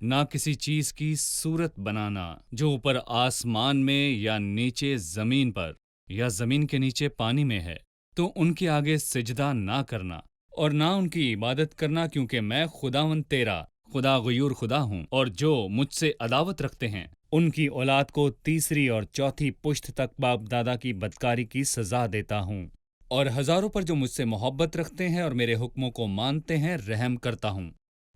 نہ کسی چیز کی صورت بنانا جو اوپر آسمان میں یا نیچے زمین پر یا زمین کے نیچے پانی میں ہے، تو ان کے آگے سجدہ نہ کرنا اور نہ ان کی عبادت کرنا، کیونکہ میں خداوند تیرا خدا غیور خدا ہوں، اور جو مجھ سے عداوت رکھتے ہیں ان کی اولاد کو تیسری اور چوتھی پشت تک باپ دادا کی بدکاری کی سزا دیتا ہوں، اور ہزاروں پر جو مجھ سے محبت رکھتے ہیں اور میرے حکموں کو مانتے ہیں رحم کرتا ہوں۔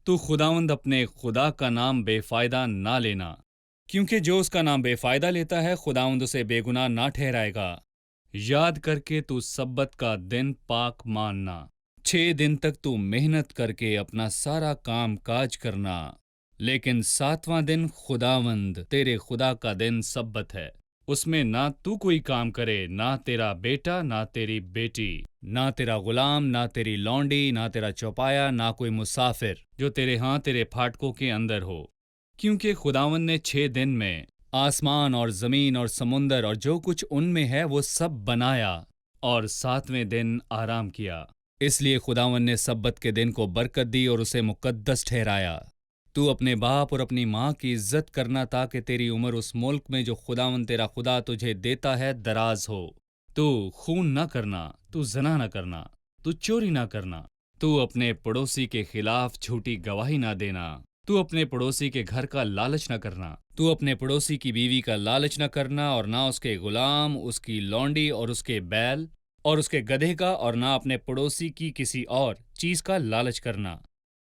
تو خداوند اپنے خدا کا نام بے فائدہ نہ لینا، کیونکہ جو اس کا نام بے فائدہ لیتا ہے خداوند اسے بے گناہ نہ ٹھہرائے گا۔ یاد کر کے تو سبت کا دن پاک ماننا، 6 دن تک تو محنت کر کے اپنا سارا کام کاج کرنا، لیکن 7واں دن خداوند تیرے خدا کا دن سبت ہے، اس میں نہ تو کوئی کام کرے، نہ تیرا بیٹا، نہ تیری بیٹی، نہ تیرا غلام، نہ تیری لونڈی، نہ تیرا چوپایا، نہ کوئی مسافر جو تیرے پھاٹکوں کے اندر ہو، کیونکہ خداوند نے 6 دن میں آسمان اور زمین اور سمندر اور جو کچھ ان میں ہے وہ سب بنایا، اور 7ویں دن آرام کیا۔ اس لیے خداوند نے سبت کے دن کو برکت دی اور اسے مقدس ٹھہرایا۔ تو اپنے باپ اور اپنی ماں کی عزت کرنا تاکہ تیری عمر اس ملک میں جو خداوند تیرا خدا تجھے دیتا ہے دراز ہو۔ تو خون نہ کرنا، تو زنا نہ کرنا، تو چوری نہ کرنا، تو اپنے پڑوسی کے خلاف جھوٹی گواہی نہ دینا، تو اپنے پڑوسی کے گھر کا لالچ نہ کرنا، تو اپنے پڑوسی کی بیوی کا لالچ نہ کرنا، اور نہ اس کے غلام، اس کی لونڈی اور اس کے بیل اور اس کے گدھے کا، اور نہ اپنے پڑوسی کی کسی اور چیز کا لالچ کرنا۔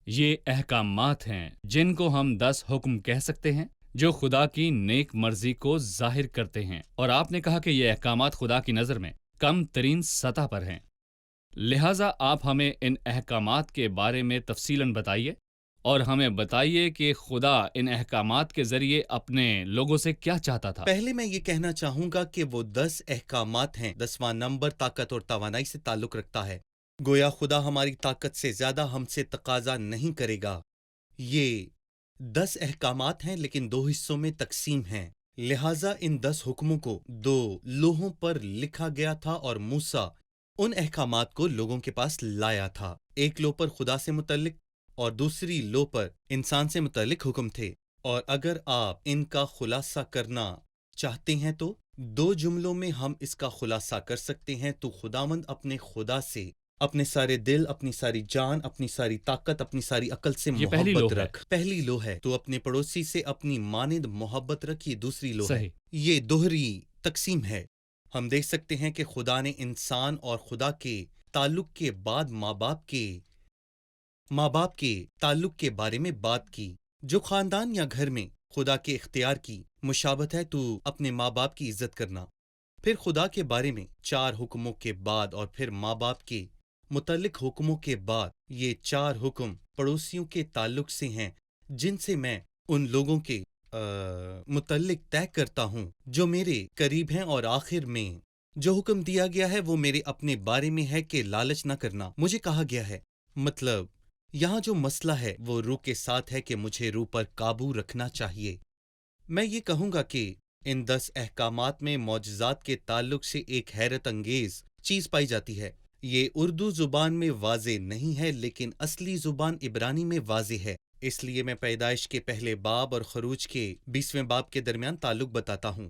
یہ احکامات ہیں جن کو ہم 10 حکم کہہ سکتے ہیں جو خدا کی نیک مرضی کو ظاہر کرتے ہیں، اور آپ نے کہا کہ یہ احکامات خدا کی نظر میں کم ترین سطح پر ہیں، لہٰذا آپ ہمیں ان احکامات کے بارے میں تفصیلاً بتائیے، اور ہمیں بتائیے کہ خدا ان احکامات کے ذریعے اپنے لوگوں سے کیا چاہتا تھا۔ پہلے میں یہ کہنا چاہوں گا کہ وہ 10 احکامات ہیں۔ 10واں نمبر طاقت اور توانائی سے تعلق رکھتا ہے۔ گویا خدا ہماری طاقت سے زیادہ ہم سے تقاضا نہیں کرے گا۔ یہ 10 احکامات ہیں لیکن 2 حصوں میں تقسیم ہیں، لہٰذا ان 10 حکموں کو 2 لوحوں پر لکھا گیا تھا، اور موسیٰ ان احکامات کو لوگوں کے پاس لایا تھا۔ ایک لوح پر خدا سے متعلق اور دوسری لوح پر انسان سے متعلق حکم تھے، اور اگر آپ ان کا خلاصہ کرنا چاہتے ہیں تو 2 جملوں میں ہم اس کا خلاصہ کر سکتے ہیں۔ تو خداوند اپنے خدا سے اپنے سارے دل، اپنی ساری جان، اپنی ساری طاقت، اپنی ساری عقل سے یہ پہلی محبت لوح ہے۔ رکھ۔ پہلی لوح ہے۔ تو اپنے پڑوسی سے اپنی مانند محبت رکھ، یہ دوسری لوح ہے۔ صحیح۔ یہ دوہری تقسیم ہے۔ ہم دیکھ سکتے ہیں کہ خدا نے انسان اور خدا کے تعلق کے بعد ماں باپ کے تعلق کے بارے میں بات کی۔ جو خاندان یا گھر میں خدا کے اختیار کی مشابہت ہے، تو اپنے ماں باپ کی عزت کرنا۔ پھر خدا کے بارے میں 4 حکموں کے بعد اور پھر ماں باپ کے متعلق حکموں کے بعد یہ 4 حکم پڑوسیوں کے تعلق سے ہیں، جن سے میں ان لوگوں کے متعلق طے کرتا ہوں جو میرے قریب ہیں، اور آخر میں جو حکم دیا گیا ہے وہ میرے اپنے بارے میں ہے کہ لالچ نہ کرنا۔ مجھے کہا گیا ہے، مطلب یہاں جو مسئلہ ہے وہ روح کے ساتھ ہے کہ مجھے روح پر قابو رکھنا چاہیے۔ میں یہ کہوں گا کہ ان 10 احکامات میں معجزات کے تعلق سے ایک حیرت انگیز چیز پائی جاتی ہے۔ یہ اردو زبان میں واضح نہیں ہے، لیکن اصلی زبان عبرانی میں واضح ہے۔ اس لیے میں پیدائش کے پہلے باب اور خروج کے 20ویں باب کے درمیان تعلق بتاتا ہوں۔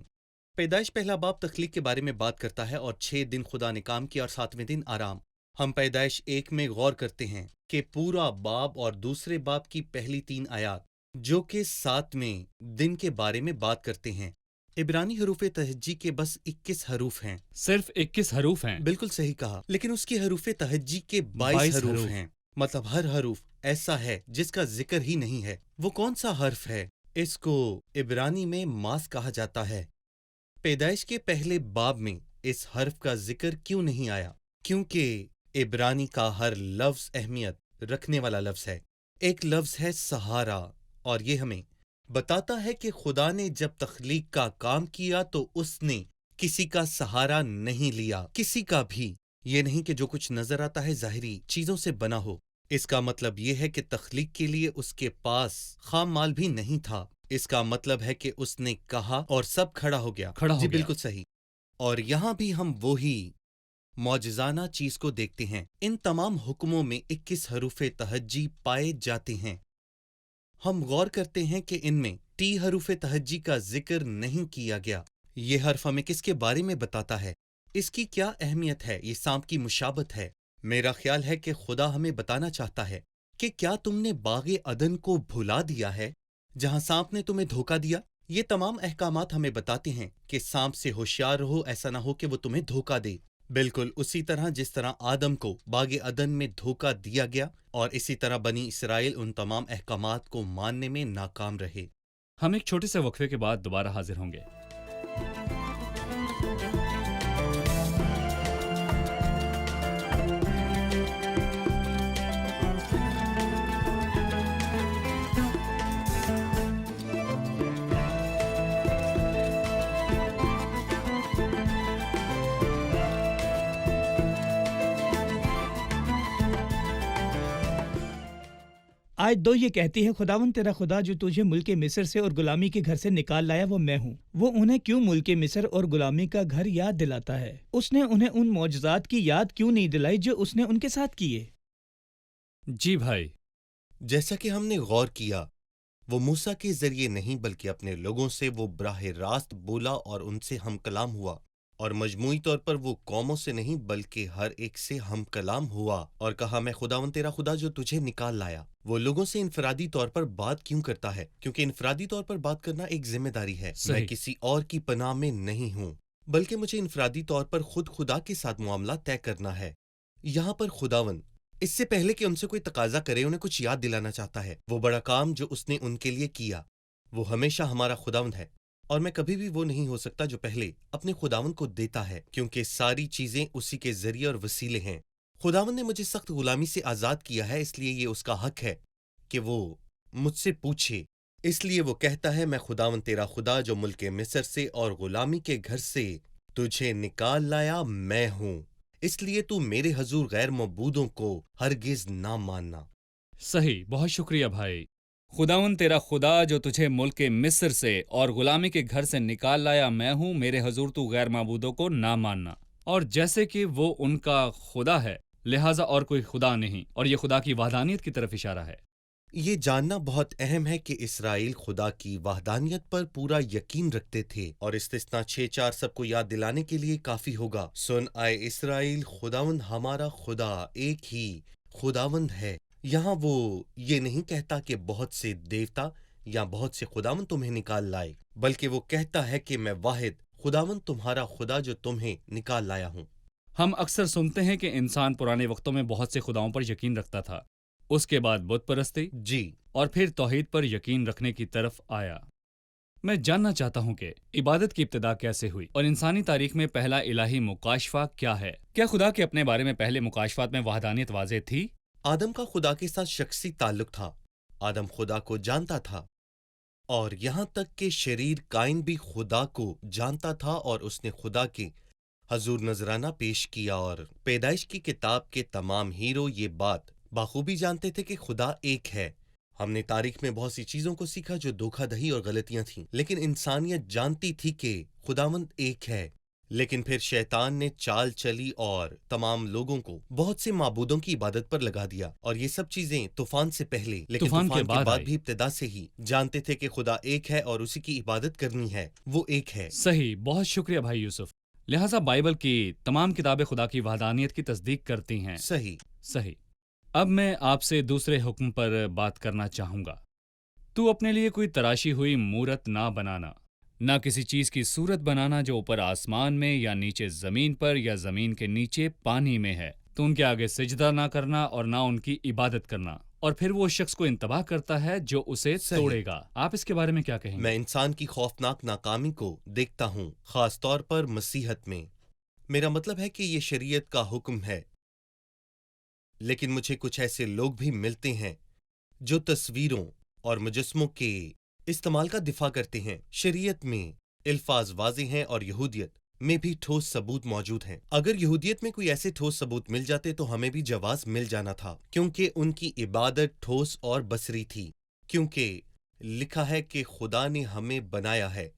پیدائش پہلا باب تخلیق کے بارے میں بات کرتا ہے، اور 6 دن خدا نے کام کیا اور 7ویں دن آرام۔ ہم پیدائش 1 میں غور کرتے ہیں کہ پورا باب اور دوسرے باب کی پہلی 3 آیات جو کہ 7ویں دن کے بارے میں بات کرتے ہیں۔ عبرانی حروف تہجی کے بس 21 حروف ہیں۔ صرف 21 حروف ہیں۔ بالکل صحیح کہا، لیکن اس کی حروف تہجی کے 22 حروف ہیں۔ مطلب ہر حروف ایسا ہے جس کا ذکر ہی نہیں ہے۔ وہ کون سا حرف ہے؟ اس کو عبرانی میں ماس کہا جاتا ہے۔ پیدائش کے پہلے باب میں اس حرف کا ذکر کیوں نہیں آیا؟ کیونکہ عبرانی کا ہر لفظ اہمیت رکھنے والا لفظ ہے۔ ایک لفظ ہے سہارا، اور یہ ہمیں بتاتا ہے کہ خدا نے جب تخلیق کا کام کیا تو اس نے کسی کا سہارا نہیں لیا، کسی کا بھی۔ یہ نہیں کہ جو کچھ نظر آتا ہے ظاہری چیزوں سے بنا ہو۔ اس کا مطلب یہ ہے کہ تخلیق کے لیے اس کے پاس خام مال بھی نہیں تھا۔ اس کا مطلب ہے کہ اس نے کہا اور سب کھڑا ہو گیا۔ جی بالکل صحیح۔ اور یہاں بھی ہم وہی معجزانہ چیز کو دیکھتے ہیں۔ ان تمام حکموں میں 21 حروف تہجی پائے جاتے ہیں۔ ہم غور کرتے ہیں کہ ان میں ٹی حروف تہجی کا ذکر نہیں کیا گیا۔ یہ حرف ہمیں کس کے بارے میں بتاتا ہے؟ اس کی کیا اہمیت ہے؟ یہ سانپ کی مشابہت ہے۔ میرا خیال ہے کہ خدا ہمیں بتانا چاہتا ہے کہ کیا تم نے باغ عدن کو بھلا دیا ہے جہاں سانپ نے تمہیں دھوکہ دیا؟ یہ تمام احکامات ہمیں بتاتے ہیں کہ سانپ سے ہوشیار رہو، ایسا نہ ہو کہ وہ تمہیں دھوکہ دے، بالکل اسی طرح جس طرح آدم کو باغ عدن میں دھوکہ دیا گیا، اور اسی طرح بنی اسرائیل ان تمام احکامات کو ماننے میں ناکام رہے۔ ہم ایک چھوٹے سے وقفے کے بعد دوبارہ حاضر ہوں گے۔ آیت 2 یہ کہتی ہے، خداوند تیرا خدا جو تجھے ملک مصر سے اور غلامی کے گھر سے نکال لایا وہ میں ہوں۔ وہ انہیں کیوں ملک مصر اور غلامی کا گھر یاد دلاتا ہے؟ اس نے انہیں ان معجزات کی یاد کیوں نہیں دلائی جو اس نے ان کے ساتھ کیے؟ جی بھائی، جیسا کہ ہم نے غور کیا، وہ موسیٰ کے ذریعے نہیں بلکہ اپنے لوگوں سے وہ براہ راست بولا اور ان سے ہم کلام ہوا، اور مجموعی طور پر وہ قوموں سے نہیں بلکہ ہر ایک سے ہم کلام ہوا اور کہا میں خداوند تیرا خدا جو تجھے نکال لایا۔ وہ لوگوں سے انفرادی طور پر بات کیوں کرتا ہے؟ کیونکہ انفرادی طور پر بات کرنا ایک ذمہ داری ہے۔ میں کسی اور کی پناہ میں نہیں ہوں، بلکہ مجھے انفرادی طور پر خود خدا کے ساتھ معاملہ طے کرنا ہے۔ یہاں پر خداوند اس سے پہلے کہ ان سے کوئی تقاضا کرے انہیں کچھ یاد دلانا چاہتا ہے، وہ بڑا کام جو اس نے ان کے لیے کیا۔ وہ ہمیشہ ہمارا خداوند ہے، اور میں کبھی بھی وہ نہیں ہو سکتا جو پہلے اپنے خداوند کو دیتا ہے، کیونکہ ساری چیزیں اسی کے ذریعے اور وسیلے ہیں۔ خداوند نے مجھے سخت غلامی سے آزاد کیا ہے، اس لیے یہ اس کا حق ہے کہ وہ مجھ سے پوچھے۔ اس لیے وہ کہتا ہے میں خداوند تیرا خدا جو ملک مصر سے اور غلامی کے گھر سے تجھے نکال لایا میں ہوں، اس لیے تو میرے حضور غیر معبودوں کو ہرگز نہ ماننا۔ صحیح، بہت شکریہ بھائی۔ خداوند تیرا خدا جو تجھے ملک مصر سے اور غلامی کے گھر سے نکال لایا میں ہوں، میرے حضور تو غیر معبودوں کو نہ ماننا۔ اور جیسے کہ وہ ان کا خدا ہے، لہٰذا اور کوئی خدا نہیں، اور یہ خدا کی وحدانیت کی طرف اشارہ ہے۔ یہ جاننا بہت اہم ہے کہ اسرائیل خدا کی وحدانیت پر پورا یقین رکھتے تھے، اور استثنا 6:4 سب کو یاد دلانے کے لیے کافی ہوگا۔ سن اے اسرائیل، خداوند ہمارا خدا ایک ہی خداوند ہے۔ یہاں وہ یہ نہیں کہتا کہ بہت سے دیوتا یا بہت سے خداوند تمہیں نکال لائے، بلکہ وہ کہتا ہے کہ میں واحد خداوند تمہارا خدا جو تمہیں نکال لایا ہوں۔ ہم اکثر سنتے ہیں کہ انسان پرانے وقتوں میں بہت سے خداؤں پر یقین رکھتا تھا، اس کے بعد بت پرستی، جی، اور پھر توحید پر یقین رکھنے کی طرف آیا۔ میں جاننا چاہتا ہوں کہ عبادت کی ابتدا کیسے ہوئی، اور انسانی تاریخ میں پہلا الہی مکاشفہ کیا ہے؟ کیا خدا کے اپنے بارے میں پہلے مکاشفات میں وحدانیت واضح تھی؟ آدم کا خدا کے ساتھ شخصی تعلق تھا، آدم خدا کو جانتا تھا، اور یہاں تک کہ شریر قائن بھی خدا کو جانتا تھا، اور اس نے خدا کے حضور نذرانہ پیش کیا، اور پیدائش کی کتاب کے تمام ہیرو یہ بات بخوبی جانتے تھے کہ خدا ایک ہے۔ ہم نے تاریخ میں بہت سی چیزوں کو سیکھا جو دھوکہ دہی اور غلطیاں تھیں، لیکن انسانیت جانتی تھی کہ خداوند ایک ہے۔ لیکن پھر شیطان نے چال چلی اور تمام لوگوں کو بہت سے معبودوں کی عبادت پر لگا دیا، اور یہ سب چیزیں طوفان سے پہلے لیکن طوفان کے بعد بھی ابتدا سے ہی جانتے تھے کہ خدا ایک ہے اور اسی کی عبادت کرنی ہے، وہ ایک ہے۔ صحیح، بہت شکریہ بھائی یوسف۔ لہٰذا بائبل کی تمام کتابیں خدا کی وحدانیت کی تصدیق کرتی ہیں۔ صحیح۔ اب میں آپ سے دوسرے حکم پر بات کرنا چاہوں گا۔ تو اپنے لیے کوئی تراشی ہوئی مورت نہ بنانا، نہ کسی چیز کی صورت بنانا جو اوپر آسمان میں یا نیچے زمین پر یا زمین کے نیچے پانی میں ہے۔ تو ان کے آگے سجدہ نہ کرنا اور نہ ان کی عبادت کرنا، اور پھر وہ شخص کو انتباہ کرتا ہے جو اسے توڑے گا۔ آپ اس کے بارے میں کیا کہیں گے؟ میں انسان کی خوفناک ناکامی کو دیکھتا ہوں، خاص طور پر مسیحت میں۔ میرا مطلب ہے کہ یہ شریعت کا حکم ہے، لیکن مجھے کچھ ایسے لوگ بھی ملتے ہیں جو تصویروں اور مجسموں کے استعمال کا دفاع کرتے ہیں۔ شریعت میں الفاظ واضح ہیں اور یہودیت میں بھی ٹھوس ثبوت موجود ہیں۔ اگر یہودیت میں کوئی ایسے ٹھوس ثبوت مل جاتے تو ہمیں بھی جواز مل جانا تھا، کیونکہ ان کی عبادت ٹھوس اور بصری تھی، کیونکہ لکھا ہے کہ خدا نے ہمیں بنایا ہے۔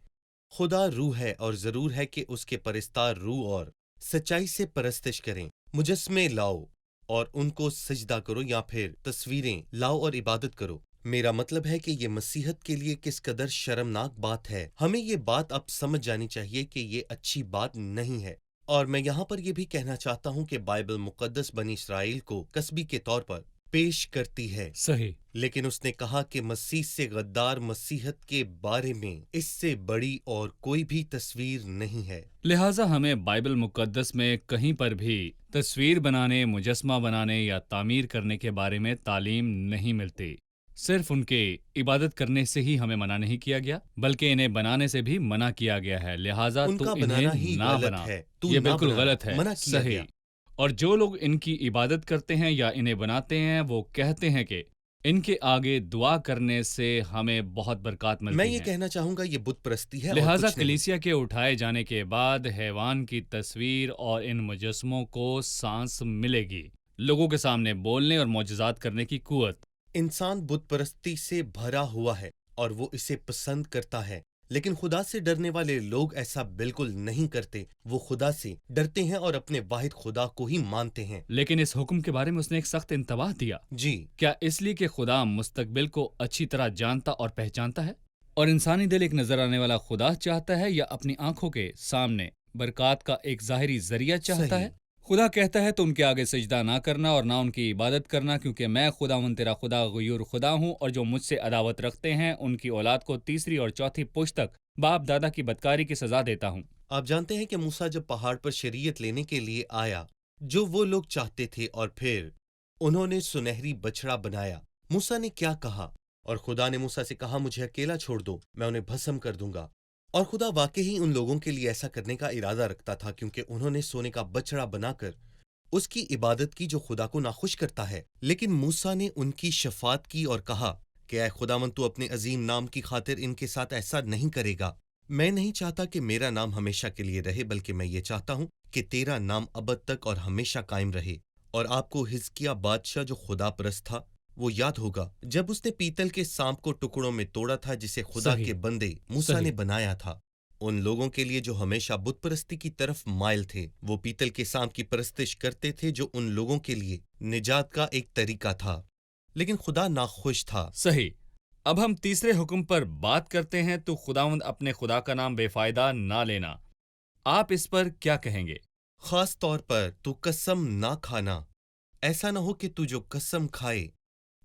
خدا روح ہے اور ضرور ہے کہ اس کے پرستار روح اور سچائی سے پرستش کریں۔ مجسمے لاؤ اور ان کو سجدہ کرو، یا پھر تصویریں لاؤ اور عبادت کرو۔ میرا مطلب ہے کہ یہ مسیحت کے لیے کس قدر شرمناک بات ہے۔ ہمیں یہ بات اب سمجھ جانی چاہیے کہ یہ اچھی بات نہیں ہے۔ اور میں یہاں پر یہ بھی کہنا چاہتا ہوں کہ بائبل مقدس بنی اسرائیل کو کسبی کے طور پر پیش کرتی ہے، صحیح۔ لیکن اس نے کہا کہ مسیح سے غدار مسیحت کے بارے میں اس سے بڑی اور کوئی بھی تصویر نہیں ہے۔ لہٰذا ہمیں بائبل مقدس میں کہیں پر بھی تصویر بنانے، مجسمہ بنانے یا تعمیر کرنے کے بارے میں تعلیم نہیں ملتی۔ صرف ان کے عبادت کرنے سے ہی ہمیں منع نہیں کیا گیا، بلکہ انہیں بنانے سے بھی منع کیا گیا ہے، لہٰذا ان تو کا انہیں بنانا ہی نہ غلط بنا۔ ہے، تو یہ نہ بالکل بنانا، غلط ہے، منع کیا صحیح۔ گیا۔ اور جو لوگ ان کی عبادت کرتے ہیں یا انہیں بناتے ہیں، وہ کہتے ہیں کہ ان کے آگے دعا کرنے سے ہمیں بہت برکات ملتی میں ہیں۔ یہ کہنا چاہوں گا یہ بت پرستی ہے اور لہٰذا کچھ نہیں۔ کلیسیا کے اٹھائے جانے کے بعد حیوان کی تصویر اور ان مجسموں کو سانس ملے گی، لوگوں کے سامنے بولنے اور معجزات کرنے کی قوت۔ انسان بت پرستی سے بھرا ہوا ہے اور وہ اسے پسند کرتا ہے، لیکن خدا سے ڈرنے والے لوگ ایسا بالکل نہیں کرتے۔ وہ خدا سے ڈرتے ہیں اور اپنے واحد خدا کو ہی مانتے ہیں۔ لیکن اس حکم کے بارے میں اس نے ایک سخت انتباہ دیا۔ جی، کیا اس لیے کہ خدا مستقبل کو اچھی طرح جانتا اور پہچانتا ہے، اور انسانی دل ایک نظر آنے والا خدا چاہتا ہے یا اپنی آنکھوں کے سامنے برکات کا ایک ظاہری ذریعہ چاہتا صحیح۔ ہے؟ خدا کہتا ہے تم کے آگے سجدہ نہ کرنا اور نہ ان کی عبادت کرنا، کیونکہ میں خداوند تیرا خدا غیور خدا ہوں، اور جو مجھ سے عداوت رکھتے ہیں ان کی اولاد کو تیسری اور چوتھی پشت تک باپ دادا کی بدکاری کی سزا دیتا ہوں۔ آپ جانتے ہیں کہ موسیٰ جب پہاڑ پر شریعت لینے کے لیے آیا، جو وہ لوگ چاہتے تھے، اور پھر انہوں نے سنہری بچڑا بنایا، موسیٰ نے کیا کہا؟ اور خدا نے موسیٰ سے کہا مجھے اکیلا چھوڑ دو، میں انہیں بھسم کر دوں گا۔ اور خدا واقعی ان لوگوں کے لیے ایسا کرنے کا ارادہ رکھتا تھا، کیونکہ انہوں نے سونے کا بچڑا بنا کر اس کی عبادت کی جو خدا کو ناخوش کرتا ہے۔ لیکن موسیٰ نے ان کی شفاعت کی اور کہا کہ اے خداوند تو اپنے عظیم نام کی خاطر ان کے ساتھ ایسا نہیں کرے گا۔ میں نہیں چاہتا کہ میرا نام ہمیشہ کے لیے رہے، بلکہ میں یہ چاہتا ہوں کہ تیرا نام ابد تک اور ہمیشہ قائم رہے۔ اور آپ کو حزقیہ بادشاہ جو خدا پرست تھا وہ یاد ہوگا، جب اس نے پیتل کے سانپ کو ٹکڑوں میں توڑا تھا جسے خدا صحیح، کے بندے موسیٰ صحیح۔ نے بنایا تھا۔ ان لوگوں کے لیے جو ہمیشہ بت پرستی کی طرف مائل تھے، وہ پیتل کے سانپ کی پرستش کرتے تھے، جو ان لوگوں کے لیے نجات کا ایک طریقہ تھا، لیکن خدا ناخوش تھا۔ صحیح۔ اب ہم تیسرے حکم پر بات کرتے ہیں، تو خداوند اپنے خدا کا نام بے فائدہ نہ لینا۔ آپ اس پر کیا کہیں گے؟ خاص طور پر تو قسم نہ کھانا۔ ایسا نہ ہو کہ تو جو قسم کھائے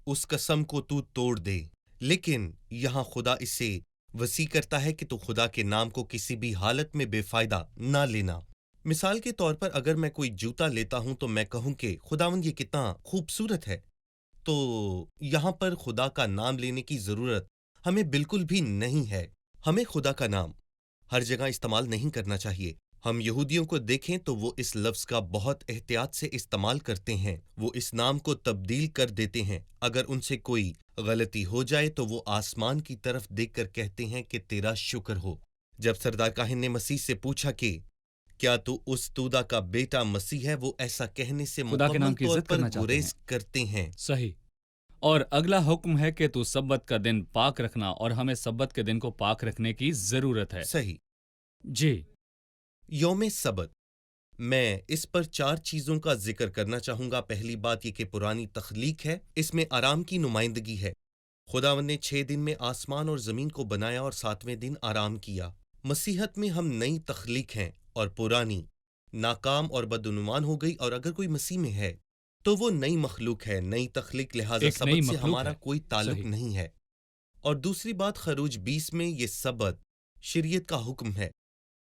اس قسم کو تو توڑ دے۔ لیکن یہاں خدا اسے وسیع کرتا ہے کہ تو خدا کے نام کو کسی بھی حالت میں بے فائدہ نہ لینا۔ مثال کے طور پر اگر میں کوئی جوتا لیتا ہوں تو میں کہوں کہ خداوند یہ کتنا خوبصورت ہے، تو یہاں پر خدا کا نام لینے کی ضرورت ہمیں بالکل بھی نہیں ہے۔ ہمیں خدا کا نام ہر جگہ استعمال نہیں کرنا چاہیے۔ ہم یہودیوں کو دیکھیں تو وہ اس لفظ کا بہت احتیاط سے استعمال کرتے ہیں۔ وہ اس نام کو تبدیل کر دیتے ہیں۔ اگر ان سے کوئی غلطی ہو جائے تو وہ آسمان کی طرف دیکھ کر کہتے ہیں کہ تیرا شکر ہو۔ جب سردار کاہن نے مسیح سے پوچھا کہ کیا تو اس تودا کا بیٹا مسیح ہے، وہ ایسا کہنے سے خدا کے نام مکمل کی طور عزت پر کرنا چاہتے گریز ہیں۔ کرتے ہیں۔ صحیح۔ اور اگلا حکم ہے کہ تو سبت کا دن پاک رکھنا، اور ہمیں سبت کے دن کو پاک رکھنے کی ضرورت ہے۔ صحیح۔ جی، یوم سبت، میں اس پر 4 چیزوں کا ذکر کرنا چاہوں گا۔ پہلی بات یہ کہ پرانی تخلیق ہے، اس میں آرام کی نمائندگی ہے۔ خداوند نے 6 دن میں آسمان اور زمین کو بنایا اور 7ویں دن آرام کیا۔ مسیحت میں ہم نئی تخلیق ہیں، اور پرانی ناکام اور بدعنوان ہو گئی، اور اگر کوئی مسیح میں ہے تو وہ نئی مخلوق ہے، نئی تخلیق، لہٰذا ایک نئی سبت سے مخلوق ہمارا ہے۔ کوئی تعلق صحیح۔ نہیں ہے۔ اور دوسری بات، خروج 20 میں یہ سبت شریعت کا حکم ہے،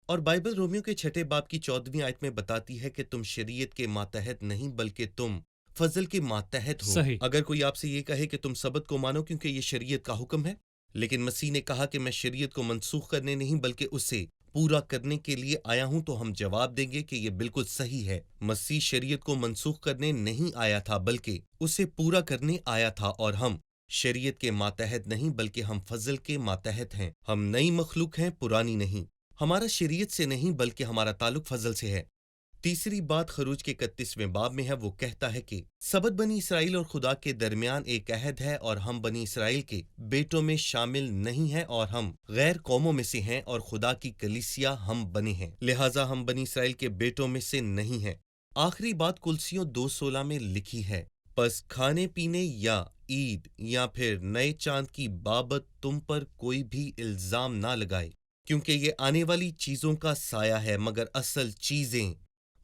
اور بائبل رومیو کے 6 باب کی 14ویں آیت میں بتاتی ہے کہ تم شریعت کے ماتحت نہیں بلکہ تم فضل کے ماتحت ہو۔ صحیح۔ اگر کوئی آپ سے یہ کہے کہ تم سبت کو مانو کیونکہ یہ شریعت کا حکم ہے، لیکن مسیح نے کہا کہ میں شریعت کو منسوخ کرنے نہیں بلکہ اسے پورا کرنے کے لیے آیا ہوں، تو ہم جواب دیں گے کہ یہ بالکل صحیح ہے۔ مسیح شریعت کو منسوخ کرنے نہیں آیا تھا بلکہ اسے پورا کرنے آیا تھا، اور ہم شریعت کے ماتحت نہیں بلکہ ہم فضل کے ماتحت ہیں۔ ہم نئی مخلوق ہیں، پرانی نہیں۔ ہمارا شریعت سے نہیں بلکہ ہمارا تعلق فضل سے ہے۔ تیسری بات خروج کے 31ویں باب میں ہے، وہ کہتا ہے کہ سبت بنی اسرائیل اور خدا کے درمیان ایک عہد ہے، اور ہم بنی اسرائیل کے بیٹوں میں شامل نہیں ہیں، اور ہم غیر قوموں میں سے ہیں، اور خدا کی کلیسیا ہم بنے ہیں، لہٰذا ہم بنی اسرائیل کے بیٹوں میں سے نہیں ہیں۔ آخری بات کلسیوں 2:16 میں لکھی ہے، پس کھانے پینے یا عید یا پھر نئے چاند کی بابت تم پر کوئی بھی الزام نہ لگائے، کیونکہ یہ آنے والی چیزوں کا سایہ ہے، مگر اصل چیزیں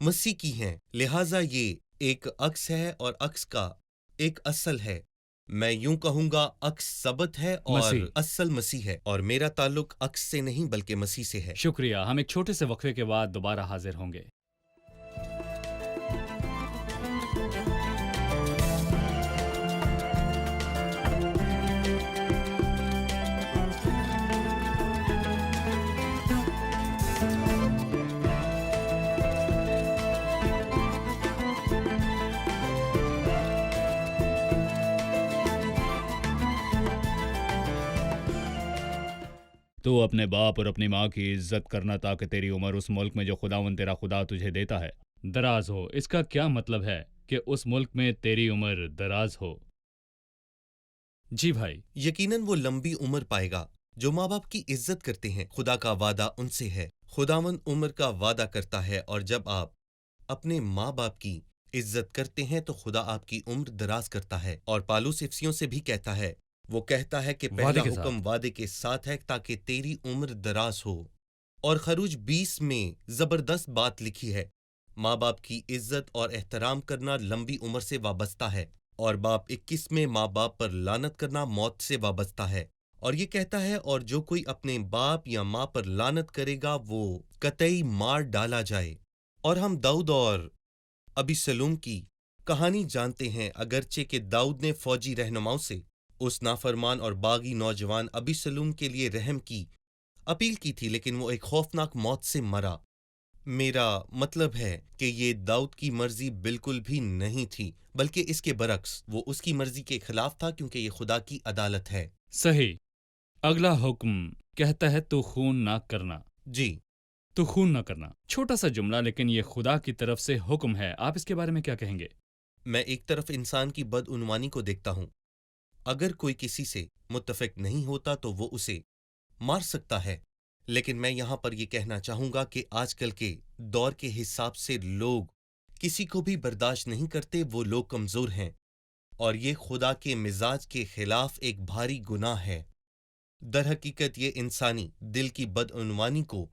مسیح کی ہیں، لہٰذا یہ ایک عکس ہے اور عکس کا ایک اصل ہے۔ میں یوں کہوں گا عکس سبت ہے اور مسیح۔ اصل مسیح ہے، اور میرا تعلق عکس سے نہیں بلکہ مسیح سے ہے۔ شکریہ، ہم ایک چھوٹے سے وقفے کے بعد دوبارہ حاضر ہوں گے۔ تو اپنے باپ اور اپنی ماں کی عزت کرنا تاکہ تیری عمر اس ملک میں جو خداوند تیرا خدا تجھے دیتا ہے دراز ہو۔ اس کا کیا مطلب ہے کہ اس ملک میں تیری عمر دراز ہو؟ جی بھائی۔ یقیناً وہ لمبی عمر پائے گا جو ماں باپ کی عزت کرتے ہیں۔ خدا کا وعدہ ان سے ہے، خداوند عمر کا وعدہ کرتا ہے، اور جب آپ اپنے ماں باپ کی عزت کرتے ہیں تو خدا آپ کی عمر دراز کرتا ہے۔ اور پالوس افسیوں سے بھی کہتا ہے، وہ کہتا ہے کہ وعدے پہلا کے حکم وعدے کے ساتھ ہے تاکہ تیری عمر دراز ہو۔ اور خروج 20 میں زبردست بات لکھی ہے، ماں باپ کی عزت اور احترام کرنا لمبی عمر سے وابستہ ہے، اور باب 21 میں ماں باپ پر لعنت کرنا موت سے وابستہ ہے۔ اور یہ کہتا ہے، اور جو کوئی اپنے باپ یا ماں پر لعنت کرے گا وہ قطعی مار ڈالا جائے۔ اور ہم داؤد اور ابیسلوم کی کہانی جانتے ہیں، اگرچہ کہ داؤد نے فوجی رہنماؤں سے اس نافرمان اور باغی نوجوان ابیسلوم کے لیے رحم کی اپیل کی تھی، لیکن وہ ایک خوفناک موت سے مرا۔ میرا مطلب ہے کہ یہ داؤد کی مرضی بالکل بھی نہیں تھی، بلکہ اس کے برعکس وہ اس کی مرضی کے خلاف تھا، کیونکہ یہ خدا کی عدالت ہے۔ صحیح۔ اگلا حکم کہتا ہے تو خون نہ کرنا۔ جی، تو خون نہ کرنا، چھوٹا سا جملہ، لیکن یہ خدا کی طرف سے حکم ہے۔ آپ اس کے بارے میں کیا کہیں گے؟ میں ایک طرف انسان کی بدعنوانی کو دیکھتا ہوں۔ اگر کوئی کسی سے متفق نہیں ہوتا تو وہ اسے مار سکتا ہے، لیکن میں یہاں پر یہ کہنا چاہوں گا کہ آج کل کے دور کے حساب سے لوگ کسی کو بھی برداشت نہیں کرتے، وہ لوگ کمزور ہیں، اور یہ خدا کے مزاج کے خلاف ایک بھاری گناہ ہے۔ در حقیقت یہ انسانی دل کی بدعنوانی کو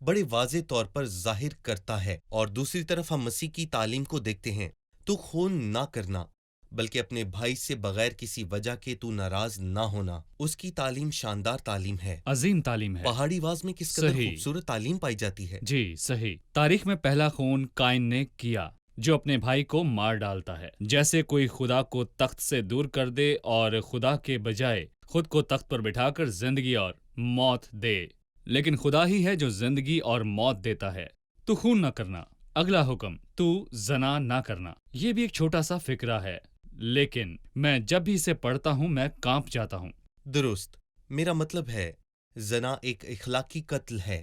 بڑے واضح طور پر ظاہر کرتا ہے۔ اور دوسری طرف ہم مسیح کی تعلیم کو دیکھتے ہیں، تو خون نہ کرنا، بلکہ اپنے بھائی سے بغیر کسی وجہ کے تو ناراض نہ ہونا۔ اس کی تعلیم شاندار تعلیم ہے، عظیم تعلیم ہے۔ پہاڑی واز میں کس قدر صحیح۔ خوبصورت تعلیم پائی جاتی ہے۔ جی صحیح۔ تاریخ میں پہلا خون قائن نے کیا جو اپنے بھائی کو مار ڈالتا ہے، جیسے کوئی خدا کو تخت سے دور کر دے اور خدا کے بجائے خود کو تخت پر بٹھا کر زندگی اور موت دے، لیکن خدا ہی ہے جو زندگی اور موت دیتا ہے۔ تو خون نہ کرنا۔ اگلا حکم، تو زنا نہ کرنا۔ یہ بھی ایک چھوٹا سا فقرہ ہے، لیکن میں جب بھی اسے پڑھتا ہوں میں کانپ جاتا ہوں۔ درست، میرا مطلب ہے زنا ایک اخلاقی قتل ہے۔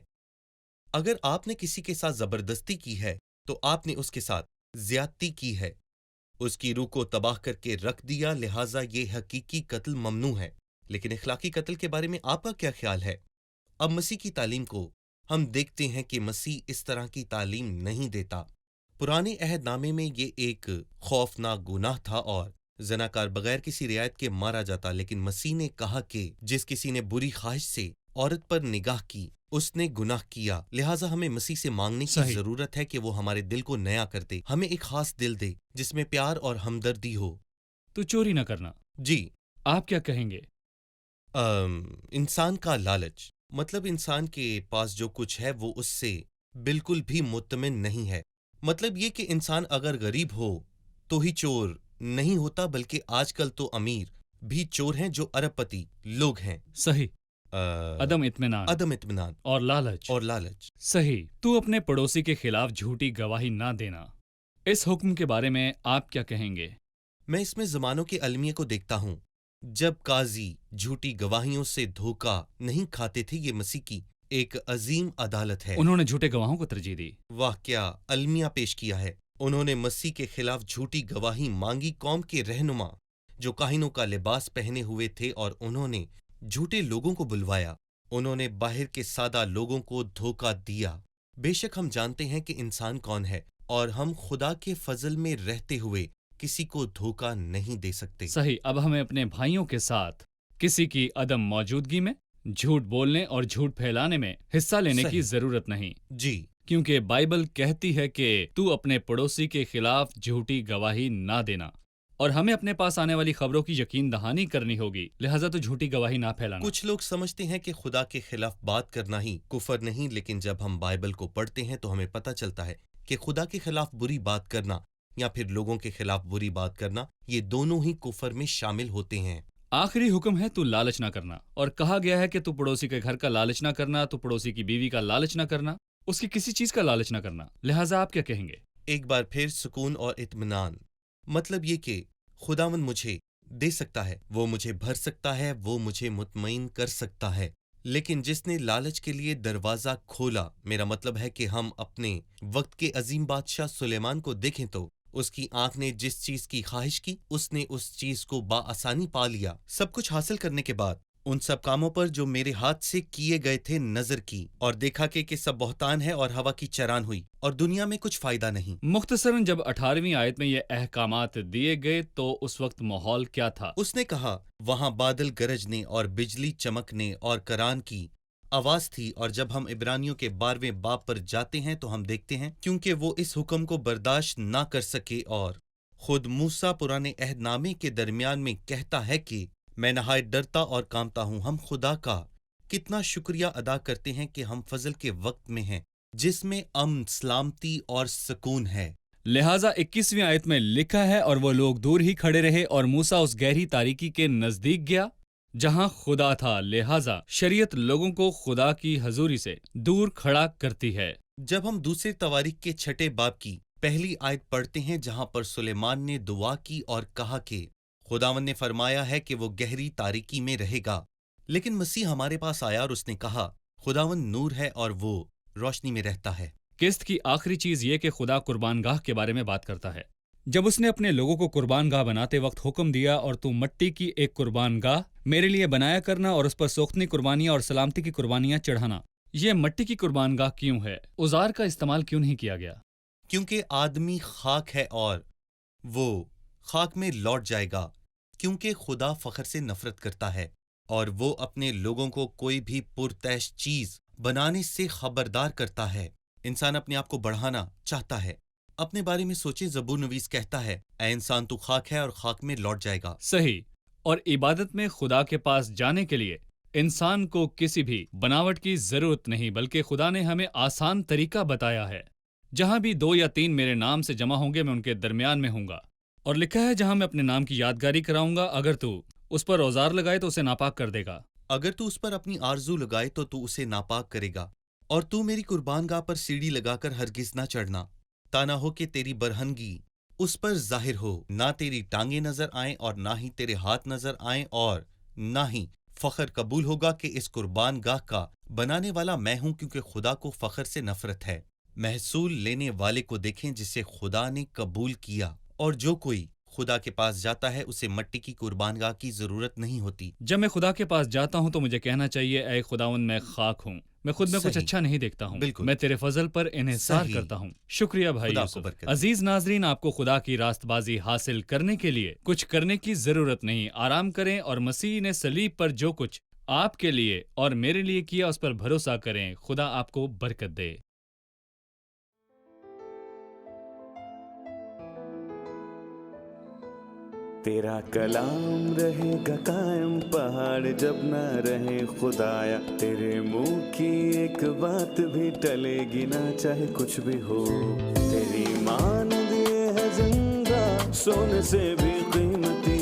اگر آپ نے کسی کے ساتھ زبردستی کی ہے تو آپ نے اس کے ساتھ زیادتی کی ہے، اس کی روح کو تباہ کر کے رکھ دیا، لہٰذا یہ حقیقی قتل ممنوع ہے۔ لیکن اخلاقی قتل کے بارے میں آپ کا کیا خیال ہے؟ اب مسیح کی تعلیم کو ہم دیکھتے ہیں کہ مسیح اس طرح کی تعلیم نہیں دیتا۔ پرانے عہد نامے میں یہ ایک خوفناک گناہ تھا اور زناکار بغیر کسی رعایت کے مارا جاتا، لیکن مسیح نے کہا کہ جس کسی نے بری خواہش سے عورت پر نگاہ کی اس نے گناہ کیا، لہٰذا ہمیں مسیح سے مانگنے کی صحیح۔ ضرورت ہے کہ وہ ہمارے دل کو نیا کر دے، ہمیں ایک خاص دل دے جس میں پیار اور ہمدردی ہو۔ تو چوری نہ کرنا۔ جی، آپ کیا کہیں گے؟ انسان کا لالچ، مطلب انسان کے پاس جو کچھ ہے وہ اس سے بالکل بھی مطمئن نہیں ہے۔ مطلب یہ کہ انسان اگر غریب ہو تو ہی چور نہیں ہوتا، بلکہ آج کل تو امیر بھی چور ہیں جو ارب پتی لوگ ہیں۔ صحیح۔ عدم اطمینان اور لالچ۔ صحیح۔ تو اپنے پڑوسی کے خلاف جھوٹی گواہی نہ دینا۔ اس حکم کے بارے میں آپ کیا کہیں گے؟ میں اس میں زمانوں کے المیہ کو دیکھتا ہوں۔ جب قاضی جھوٹی گواہیوں سے دھوکہ نہیں کھاتے تھے، یہ مسیح کی ایک عظیم عدالت ہے۔ انہوں نے جھوٹے گواہوں کو ترجیح دی۔ واہ، کیا المیہ پیش کیا ہے! انہوں نے مسیح کے خلاف جھوٹی گواہی مانگی، قوم کے رہنما جو کاہنوں کا لباس پہنے ہوئے تھے، اور انہوں نے جھوٹے لوگوں کو بلوایا۔ انہوں نے باہر کے سادہ لوگوں کو دھوکہ دیا۔ بے شک ہم جانتے ہیں کہ انسان کون ہے، اور ہم خدا کے فضل میں رہتے ہوئے کسی کو دھوکہ نہیں دے سکتے۔ صحیح۔ اب ہمیں اپنے بھائیوں کے ساتھ کسی کی عدم موجودگی میں جھوٹ بولنے اور جھوٹ پھیلانے میں حصہ لینے کی صحیح۔ ضرورت نہیں، جی، کیونکہ بائبل کہتی ہے کہ تو اپنے پڑوسی کے خلاف جھوٹی گواہی نہ دینا، اور ہمیں اپنے پاس آنے والی خبروں کی یقین دہانی کرنی ہوگی، لہٰذا تو جھوٹی گواہی نہ پھیلانا۔ کچھ لوگ سمجھتے ہیں کہ خدا کے خلاف بات کرنا ہی کفر نہیں، لیکن جب ہم بائبل کو پڑھتے ہیں تو ہمیں پتہ چلتا ہے کہ خدا کے خلاف بری بات کرنا یا پھر لوگوں کے خلاف بری بات کرنا، یہ دونوں ہی کفر میں شامل ہوتے ہیں۔ آخری حکم ہے تو لالچ نہ کرنا، اور کہا گیا ہے کہ تو پڑوسی کے گھر کا لالچ نہ کرنا، تو پڑوسی کی بیوی کا لالچ نہ کرنا، اس کی کسی چیز کا لالچ نہ کرنا۔ لہٰذا آپ کیا کہیں گے؟ ایک بار پھر سکون اور اطمینان، مطلب یہ کہ خداوند مجھے دے سکتا ہے، وہ مجھے بھر سکتا ہے، وہ مجھے مطمئن کر سکتا ہے، لیکن جس نے لالچ کے لیے دروازہ کھولا، میرا مطلب ہے کہ ہم اپنے وقت کے عظیم بادشاہ سلیمان کو دیکھیں تو اس کی آنکھ نے جس چیز کی خواہش کی، اس نے اس چیز کو بآسانی پا لیا۔ سب کچھ حاصل کرنے کے بعد ان سب کاموں پر جو میرے ہاتھ سے کیے گئے تھے نظر کی، اور دیکھا کہ سب بہتان ہے اور ہوا کی چران ہوئی، اور دنیا میں کچھ فائدہ نہیں۔ مختصراً جب 18ویں آیت میں یہ احکامات دیے گئے تو اس وقت ماحول کیا تھا؟ اس نے کہا وہاں بادل گرجنے اور بجلی چمکنے اور کران کی آواز تھی، اور جب ہم عبرانیوں کے 12ویں باب پر جاتے ہیں تو ہم دیکھتے ہیں کیونکہ وہ اس حکم کو برداشت نہ کر سکے، اور خود موسیٰ پرانے عہد نامے کے درمیان میں کہتا ہے کہ میں نہایت ڈرتا اور کانپتا ہوں۔ ہم خدا کا کتنا شکریہ ادا کرتے ہیں کہ ہم فضل کے وقت میں ہیں جس میں امن، سلامتی اور سکون ہے۔ لہٰذا 21ویں آیت میں لکھا ہے، اور وہ لوگ دور ہی کھڑے رہے، اور موسیٰ اس گہری تاریکی کے نزدیک گیا جہاں خدا تھا۔ لہٰذا شریعت لوگوں کو خدا کی حضوری سے دور کھڑا کرتی ہے۔ جب ہم دوسرے تواریخ کے 6 باب کی پہلی آیت پڑھتے ہیں جہاں پر سلیمان نے دعا کی اور کہا کہ خداوند نے فرمایا ہے کہ وہ گہری تاریکی میں رہے گا، لیکن مسیح ہمارے پاس آیا اور اس نے کہا خداوند نور ہے اور وہ روشنی میں رہتا ہے۔ قسط کی آخری چیز یہ کہ خدا قربان گاہ کے بارے میں بات کرتا ہے۔ جب اس نے اپنے لوگوں کو قربان گاہ بناتے وقت حکم دیا، اور تو مٹی کی ایک قربان گاہ میرے لیے بنایا کرنا، اور اس پر سوختنی قربانیاں اور سلامتی کی قربانیاں چڑھانا۔ یہ مٹی کی قربان گاہ کیوں ہے؟ اوزار کا استعمال کیوں نہیں کیا گیا؟ کیونکہ آدمی خاک ہے اور وہ خاک میں لوٹ جائے گا، کیونکہ خدا فخر سے نفرت کرتا ہے، اور وہ اپنے لوگوں کو کوئی بھی پرتعش چیز بنانے سے خبردار کرتا ہے۔ انسان اپنے آپ کو بڑھانا چاہتا ہے۔ اپنے بارے میں سوچیں، زبور نویس کہتا ہے اے انسان تو خاک ہے اور خاک میں لوٹ جائے گا۔ صحیح۔ اور عبادت میں خدا کے پاس جانے کے لیے انسان کو کسی بھی بناوٹ کی ضرورت نہیں، بلکہ خدا نے ہمیں آسان طریقہ بتایا ہے۔ جہاں بھی 2 یا 3 میرے نام سے جمع ہوں گے میں ان کے درمیان میں ہوں گا، اور لکھا ہے جہاں میں اپنے نام کی یادگاری کراؤں گا، اگر تو اس پر اوزار لگائے تو اسے ناپاک کر دے گا۔ اگر تو اس پر اپنی آرزو لگائے تو اسے ناپاک کرے گا، اور تو میری قربان گاہ پر سیڑھی لگا کر ہرگز نہ چڑھنا، تا نہ ہو کہ تیری برہنگی اس پر ظاہر ہو، نہ تیری ٹانگیں نظر آئیں اور نہ ہی تیرے ہاتھ نظر آئیں، اور نہ ہی فخر قبول ہوگا کہ اس قربان گاہ کا بنانے والا میں ہوں، کیونکہ خدا کو فخر سے نفرت ہے۔ محصول لینے والے کو دیکھیں جسے خدا نے قبول کیا، اور جو کوئی خدا کے پاس جاتا ہے اسے مٹی کی قربان گاہ کی ضرورت نہیں ہوتی۔ جب میں خدا کے پاس جاتا ہوں تو مجھے کہنا چاہیے اے خداوند میں خاک ہوں، میں خود میں کچھ صحیح۔ اچھا نہیں دیکھتا ہوں، بالکل۔ میں تیرے فضل پر انحصار صحیح۔ کرتا ہوں۔ شکریہ بھائی خدا کو یوسف۔ برکت۔ عزیز ناظرین، آپ کو خدا کی راست بازی حاصل کرنے کے لیے کچھ کرنے کی ضرورت نہیں۔ آرام کریں اور مسیح نے صلیب پر جو کچھ آپ کے لیے اور میرے لیے کیا اس پر بھروسہ کریں۔ خدا آپ کو برکت دے۔ تیرا کلام رہے گا قائم، پہاڑ جب نہ رہے خدایا، تیرے منہ کی ایک بات بھی ٹلے گی نہ چاہے کچھ بھی ہو۔ تیری مانند یہ ہے زندہ سونے سے بھی قیمتی،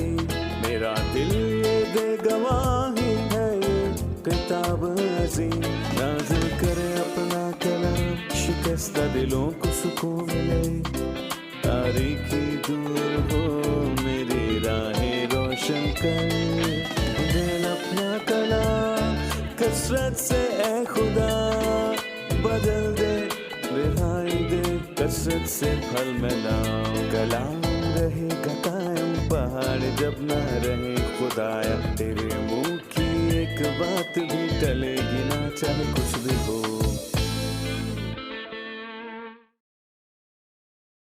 میرا دل یہ دے گواہی ہے یہ کتاب عظیم، نازل کرے اپنا کلام، شکستہ دلوں کو سکون ملے، تاریکی دور ہو میری راہیں روشن کر، دل اپنا کلام کثرت سے اے خدا بدل دے، رہائی دے کثرت سے پھل ملاؤ۔ کلام رہے گا قائم، پہاڑ جب نہ رہے خدایا، تیرے منہ کی ایک بات بھی ٹلے گی نہ چاہے کچھ بھی ہو۔